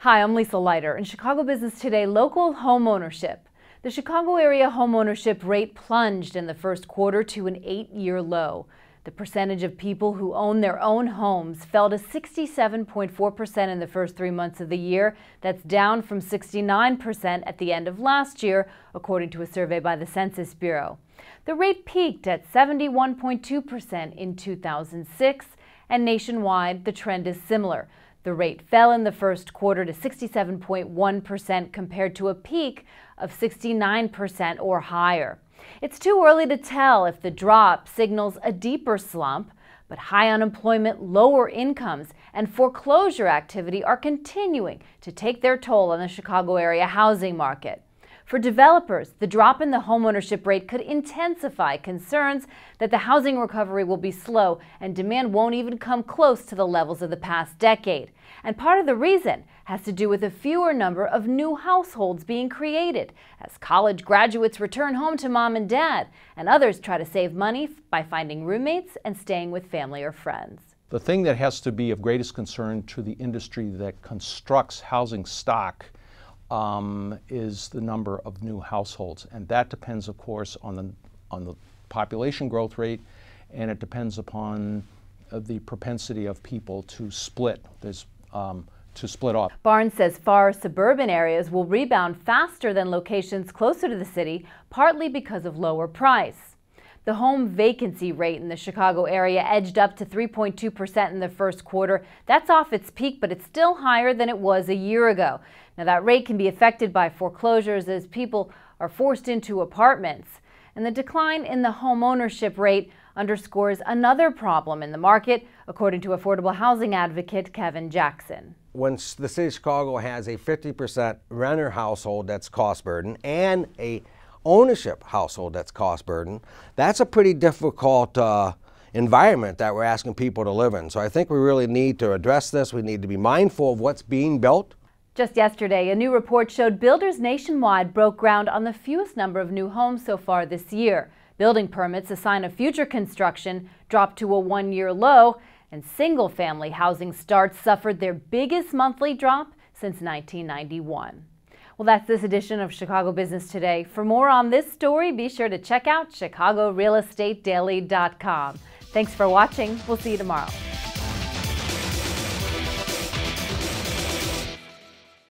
Hi, I'm Lisa Leiter. In Chicago Business Today, local home ownership. The Chicago area home ownership rate plunged in the first quarter to an 8-year low. The percentage of people who own their own homes fell to 67.4% in the first 3 months of the year. That's down from 69% at the end of last year, according to a survey by the Census Bureau. The rate peaked at 71.2% in 2006, and nationwide, the trend is similar. The rate fell in the first quarter to 67.1% compared to a peak of 69% or higher. It's too early to tell if the drop signals a deeper slump, but high unemployment, lower incomes, and foreclosure activity are continuing to take their toll on the Chicago area housing market. For developers, the drop in the homeownership rate could intensify concerns that the housing recovery will be slow and demand won't even come close to the levels of the past decade. And part of the reason has to do with a fewer number of new households being created as college graduates return home to mom and dad, and others try to save money by finding roommates and staying with family or friends. The thing that has to be of greatest concern to the industry that constructs housing stock is the number of new households, and that depends, of course, on the population growth rate, and it depends upon the propensity of people to split. To split off. Barnes says far suburban areas will rebound faster than locations closer to the city, partly because of lower price. The home vacancy rate in the Chicago area edged up to 3.2% in the first quarter. That's off its peak, but it's still higher than it was a year ago. Now, that rate can be affected by foreclosures as people are forced into apartments. And the decline in the home ownership rate underscores another problem in the market, according to affordable housing advocate Kevin Jackson. When the city of Chicago has a 50% renter household that's cost burden and a ownership household that's cost burden, that's a pretty difficult environment that we're asking people to live in. So I think we really need to address this. We need to be mindful of what's being built. Just yesterday, a new report showed builders nationwide broke ground on the fewest number of new homes so far this year. Building permits, a sign of future construction, dropped to a 1-year low, and single-family housing starts suffered their biggest monthly drop since 1991. Well, that's this edition of Chicago Business Today. For more on this story, be sure to check out ChicagoRealEstateDaily.com. Thanks for watching. We'll see you tomorrow.